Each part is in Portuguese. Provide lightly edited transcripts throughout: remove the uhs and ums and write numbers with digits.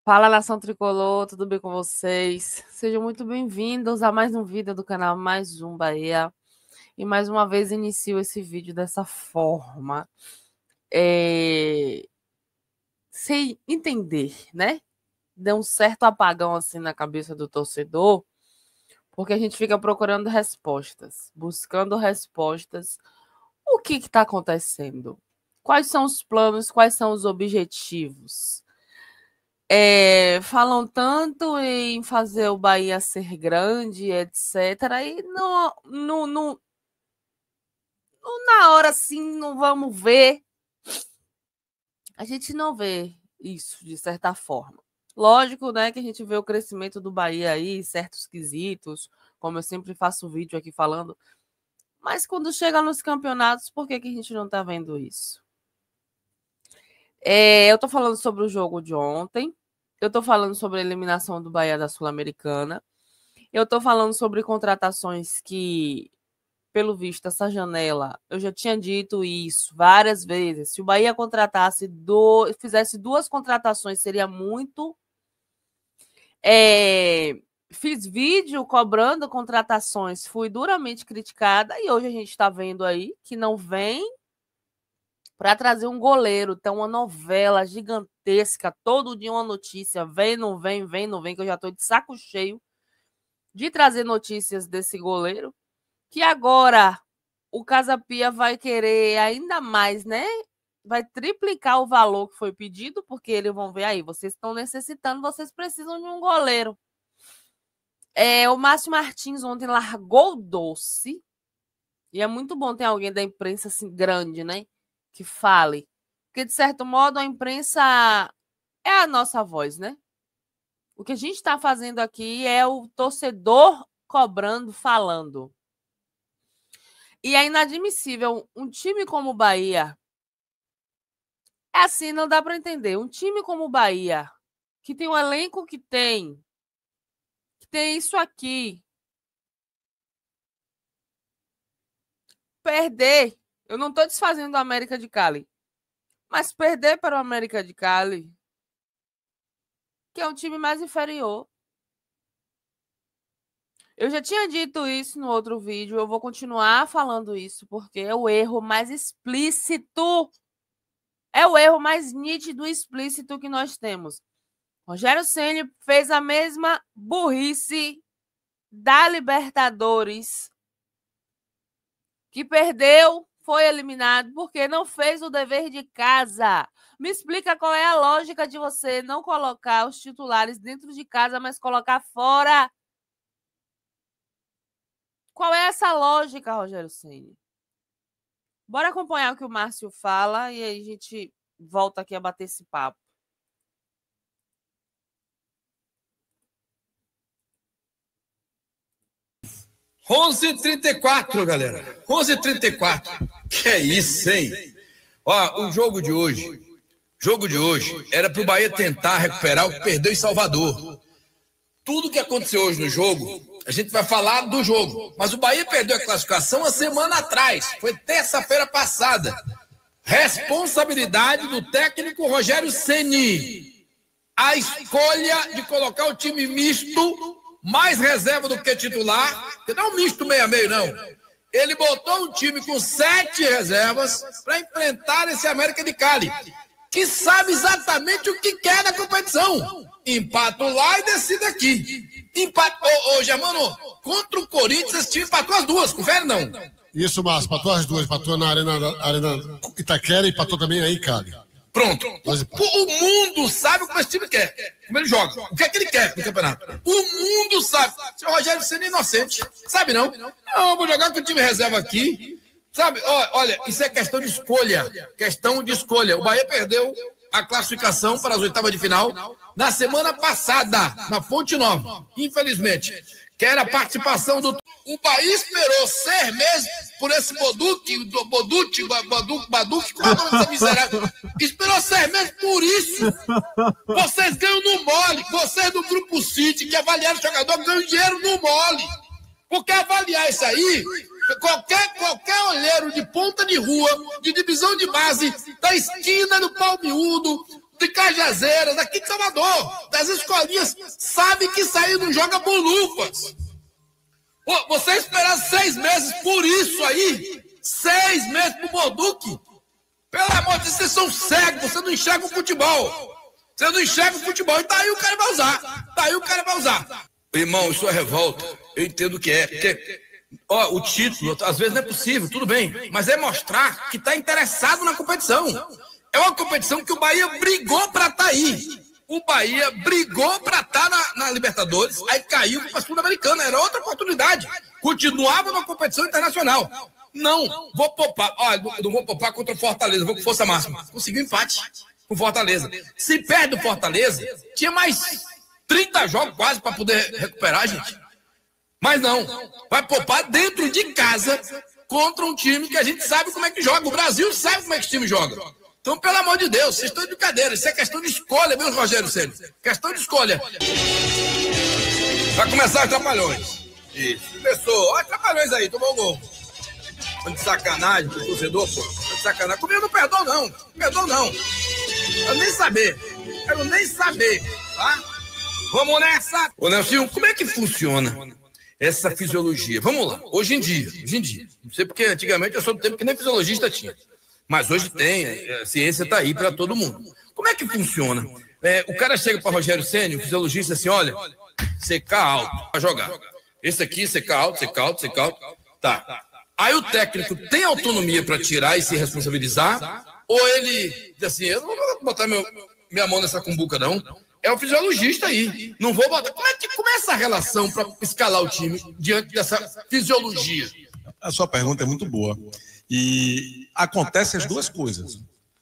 Fala, nação tricolor, tudo bem com vocês? Sejam muito bem-vindos a mais um vídeo do canal Mais Um Bahia. E mais uma vez inicio esse vídeo dessa forma, sem entender, né? Deu um certo apagão assim na cabeça do torcedor, porque a gente fica procurando respostas, buscando respostas. O que está acontecendo? Quais são os planos? Quais são os objetivos? Falam tanto em fazer o Bahia ser grande, etc. E na hora assim, não vamos ver. A gente não vê isso, de certa forma. Lógico, né, que a gente vê o crescimento do Bahia aí, certos quesitos, como eu sempre faço vídeo aqui falando. Mas quando chega nos campeonatos, por que a gente não está vendo isso? Eu estou falando sobre o jogo de ontem. Eu estou falando sobre a eliminação do Bahia da Sul-Americana. Eu estou falando sobre contratações que, pelo visto, essa janela, eu já tinha dito isso várias vezes. Se o Bahia fizesse 2 contratações, seria muito. Fiz vídeo cobrando contratações, fui duramente criticada e hoje a gente está vendo aí que não vem para trazer um goleiro. Então, uma novela gigantesca, todo dia uma notícia, vem, não vem, vem, não vem, que eu já estou de saco cheio de trazer notícias desse goleiro, que agora o Casa Pia vai querer ainda mais, né? Vai triplicar o valor que foi pedido, porque eles vão ver aí, vocês estão necessitando, vocês precisam de um goleiro. O Márcio Martins ontem largou o doce, e é muito bom ter alguém da imprensa assim grande, né? Que fale. Porque, de certo modo, a imprensa é a nossa voz, né? O que a gente está fazendo aqui é o torcedor cobrando, falando. E é inadmissível um time como o Bahia. É assim, não dá para entender. Um time como o Bahia, que tem o elenco que tem isso aqui, perder. Eu não estou desfazendo o América de Cali, mas perder para o América de Cali, que é um time mais inferior. Eu já tinha dito isso no outro vídeo, eu vou continuar falando isso, porque é o erro mais explícito, é o erro mais nítido e explícito que nós temos. Rogério Ceni fez a mesma burrice da Libertadores, que perdeu, foi eliminado, porque não fez o dever de casa. Me explica qual é a lógica de você não colocar os titulares dentro de casa, mas colocar fora. Qual é essa lógica, Rogério Ceni? Bora acompanhar o que o Márcio fala e aí a gente volta aqui a bater esse papo. (11h34, galera. 11h34. Que é isso, hein? Ó, o jogo de hoje era pro Bahia tentar recuperar o que perdeu em Salvador. Tudo que aconteceu hoje no jogo, a gente vai falar do jogo. Mas o Bahia perdeu a classificação uma semana atrás. Foi terça-feira passada. Responsabilidade do técnico Rogério Ceni. A escolha de colocar o time misto, mais reserva do que titular, que não é um misto meio a meio, não. Ele botou um time com 7 reservas para enfrentar esse América de Cali, que sabe exatamente o que quer na competição. Empata lá e decide aqui. Ô, Germano, contra o Corinthians, esse time empatou as 2, confere não? Isso, Márcio, empatou as 2, empatou na Arena Itaquera e empatou também aí, Cali. Pronto. O mundo sabe o que esse time quer, como ele joga, o que é que ele quer no campeonato. O mundo sabe. O senhor Rogério Ceni é inocente, sabe não? Não, vou jogar com o time reserva aqui. Sabe, olha, isso é questão de escolha. Questão de escolha. O Bahia perdeu a classificação para as oitavas de final na semana passada, na Fonte Nova. Infelizmente. Que era a participação do... O Bahia esperou 6 meses por esse Baduque, qual é o nome dessa miserável? Esperou 6 meses por isso. Vocês ganham no mole. Vocês do Grupo City, que avaliaram o jogador, ganham dinheiro no mole. Porque avaliar isso aí, qualquer olheiro de ponta de rua, de divisão de base, da esquina do Pau Miúdo, de Cajazeiras, daqui de Salvador, das escolinhas, sabe que sair não joga bolufas. Pô, você esperar 6 meses por isso aí, 6 meses pro Bolduque, pelo amor de Deus, vocês são cegos, você não enxerga o futebol. Você não enxerga o futebol, e daí o cara vai usar. Irmão, isso é revolta, eu entendo o que é, porque, o título, às vezes não é possível, tudo bem, mas é mostrar que está interessado na competição. É uma competição que o Bahia brigou para estar aí. O Bahia brigou para estar na Libertadores, aí caiu para a Sul-Americana, era outra oportunidade. Continuava na competição internacional. Não, vou poupar. Olha, não vou poupar contra o Fortaleza, vou com força máxima. Conseguiu empate com o Fortaleza. Se perde o Fortaleza, tinha mais 30 jogos quase para poder recuperar, gente. Mas não, vai poupar dentro de casa contra um time que a gente sabe como é que joga. O Brasil sabe como é que esse time joga. Então, pelo amor de Deus, vocês estão de brincadeira. Isso é questão de escolha, viu, Rogério Ceni? Questão de escolha. Vai começar os trapalhões. Isso. Começou. Olha os trapalhões aí, tomou o gol. De sacanagem do torcedor, pô. De sacanagem. Comigo não perdão, não. Perdão, não. Quero nem saber. Tá? Vamos nessa. Ô, Nelson, como é que funciona essa fisiologia? Vamos lá. Hoje em dia. Não sei porque antigamente eu sou do tempo que nem fisiologista tinha. Mas hoje tem, a ciência está aí para todo mundo. Como é que funciona? O cara chega para Rogério Ceni, o fisiologista, assim, olha, secar alto para jogar. Esse aqui, secar alto. Tá. Aí o técnico tem autonomia para tirar e se responsabilizar? Ou ele diz assim, eu não vou botar minha mão nessa cumbuca, não. É o fisiologista aí. Não vou botar. Como é essa relação para escalar o time diante dessa fisiologia? A sua pergunta é muito boa. E acontecem as duas coisas.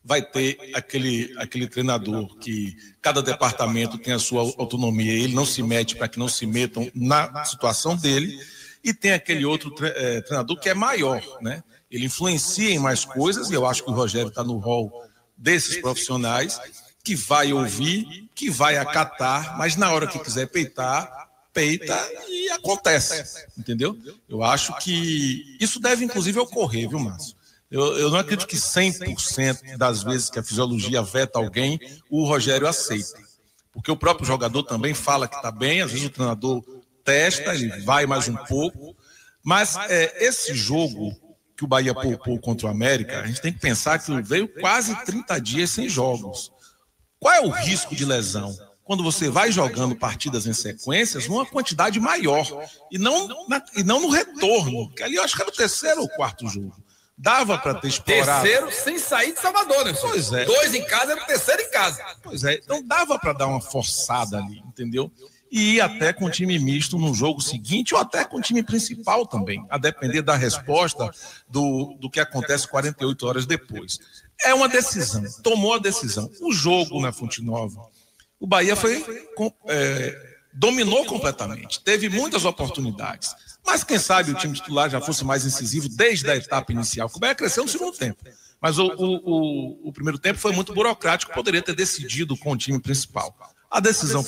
Vai ter aquele treinador que cada departamento tem a sua autonomia, ele não se mete para que não se metam na situação dele, e tem aquele outro treinador que é maior, né? Ele influencia em mais coisas, e eu acho que o Rogério está no rol desses profissionais, que vai ouvir, que vai acatar, mas na hora que quiser peitar, peita e acontece, entendeu? Eu acho que isso deve inclusive ocorrer, viu, Márcio? Eu não acredito que 100% das vezes que a fisiologia veta alguém, o Rogério aceita. Porque o próprio jogador também fala que está bem, às vezes o treinador testa, ele vai mais um pouco. Mas esse jogo que o Bahia poupou contra o América, a gente tem que pensar que veio quase 30 dias sem jogos. Qual é o risco de lesão? Quando você vai jogando partidas em sequências, numa quantidade maior, e não no retorno, que ali eu acho que era o terceiro ou quarto jogo. Dava para ter explorado. Terceiro sem sair de Salvador, né? Pois é. 2 em casa, era o terceiro em casa. Pois é, então dava para dar uma forçada ali, entendeu? E ir até com o time misto no jogo seguinte, ou até com o time principal também, a depender da resposta do que acontece 48 horas depois. É uma decisão, tomou a decisão. O jogo na Fonte Nova, o Bahia dominou completamente, teve muitas oportunidades. Mas quem sabe o time titular já fosse mais incisivo desde a etapa inicial. O Bahia cresceu no segundo tempo. Mas o primeiro tempo foi muito burocrático, poderia ter decidido com o time principal. A decisão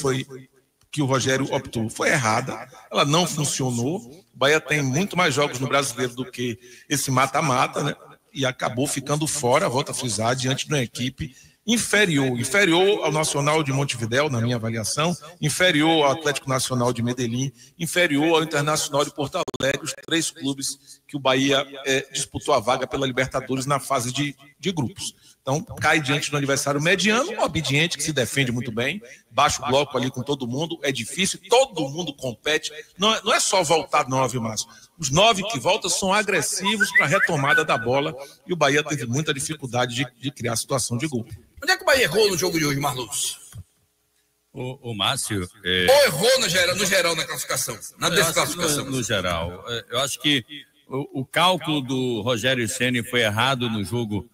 que o Rogério optou foi errada, ela não funcionou. O Bahia tem muito mais jogos no Brasileiro do que esse mata-mata, né? E acabou ficando fora, volta a frisar, diante de uma equipe inferior ao Nacional de Montevidéu, na minha avaliação, inferior ao Atlético Nacional de Medellín, inferior ao Internacional de Porto Alegre, os 3 clubes que o Bahia disputou a vaga pela Libertadores na fase de grupos. Então, cai diante do adversário mediano, obediente, que se defende muito bem, baixa o bloco ali com todo mundo, é difícil, todo mundo compete, não é só voltar 9, Márcio. Os 9 que voltam são agressivos para a retomada da bola, e o Bahia teve muita dificuldade de criar situação de gol. Onde é que o Bahia errou no jogo de hoje, Marluz? O Márcio... Ou errou no geral na classificação, na desclassificação? No geral. Eu acho que o cálculo do Rogério Ceni foi errado no jogo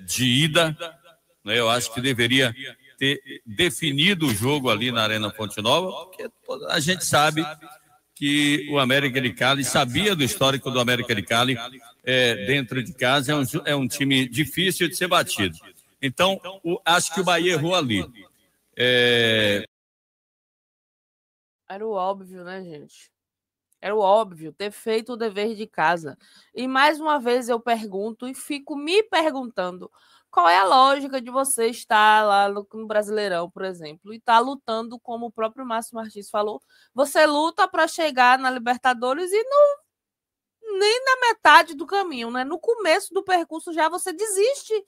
de ida. Né? Eu acho que deveria ter definido o jogo ali na Arena Fonte Nova, porque a gente sabe que o América de Cali sabia do histórico do América de Cali dentro de casa, é um time difícil de ser batido. Então, acho que o Bahia errou ali. Era o óbvio, né, gente? Era o óbvio, ter feito o dever de casa. E mais uma vez eu pergunto e fico me perguntando, Qual é a lógica de você estar lá no Brasileirão, por exemplo, e estar lutando, como o próprio Márcio Martins falou, você luta para chegar na Libertadores e nem na metade do caminho, né? No começo do percurso já você desiste.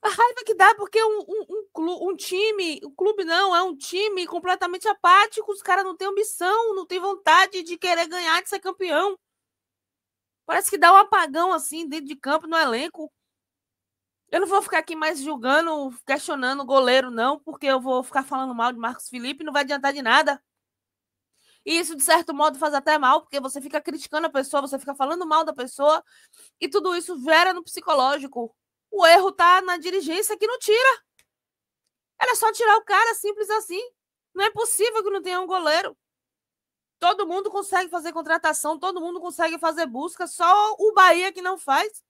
A raiva que dá porque um time, o clube não, é um time completamente apático, os caras não têm ambição, não têm vontade de querer ganhar, de ser campeão. Parece que dá um apagão assim dentro de campo, no elenco. Eu não vou ficar aqui mais julgando, questionando o goleiro, não, porque eu vou ficar falando mal de Marcos Felipe, não vai adiantar de nada. E isso, de certo modo, faz até mal, porque você fica criticando a pessoa, você fica falando mal da pessoa, e tudo isso gera no psicológico. O erro tá na dirigência que não tira. Era só tirar o cara, simples assim. Não é possível que não tenha um goleiro. Todo mundo consegue fazer contratação, todo mundo consegue fazer busca, só o Bahia que não faz.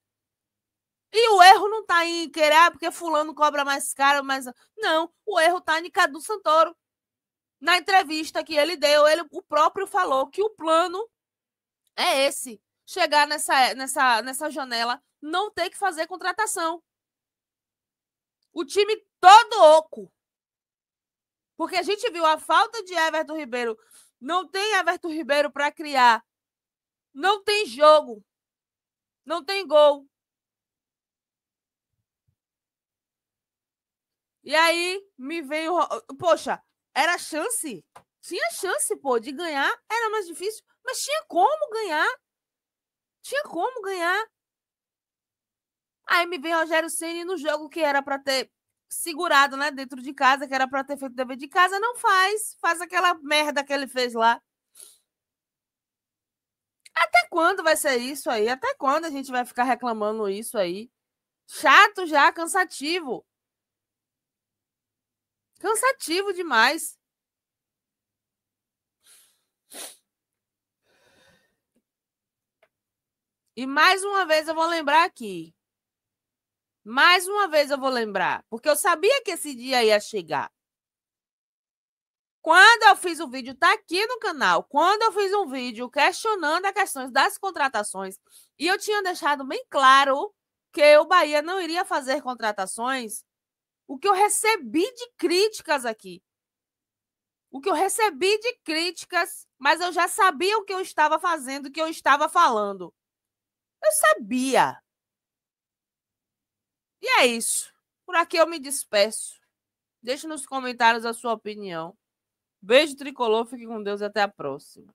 E o erro não tá em querer, porque fulano cobra mais caro, mas não, o erro tá em Cadu Santoro. Na entrevista que ele deu, o próprio falou que o plano é esse, chegar nessa janela, não ter que fazer contratação. O time todo oco. Porque a gente viu a falta de Everton Ribeiro. Não tem Everton Ribeiro para criar. Não tem jogo. Não tem gol. E aí me veio... Poxa, era chance. Tinha chance, pô, de ganhar. Era mais difícil, mas tinha como ganhar. Tinha como ganhar. Aí me veio Rogério Ceni no jogo que era para ter segurado, né, dentro de casa, que era para ter feito dever de casa, não faz. Faz aquela merda que ele fez lá. Até quando vai ser isso aí? Até quando a gente vai ficar reclamando isso aí? Chato já, cansativo. Cansativo demais. E mais uma vez eu vou lembrar aqui. Mais uma vez eu vou lembrar. Porque eu sabia que esse dia ia chegar. Quando eu fiz o vídeo, tá aqui no canal. Quando eu fiz um vídeo questionando as questões das contratações, e eu tinha deixado bem claro que o Bahia não iria fazer contratações, o que eu recebi de críticas aqui. O que eu recebi de críticas, mas eu já sabia o que eu estava fazendo, o que eu estava falando. Eu sabia. E é isso. Por aqui eu me despeço. Deixe nos comentários a sua opinião. Beijo tricolor, fique com Deus e até a próxima.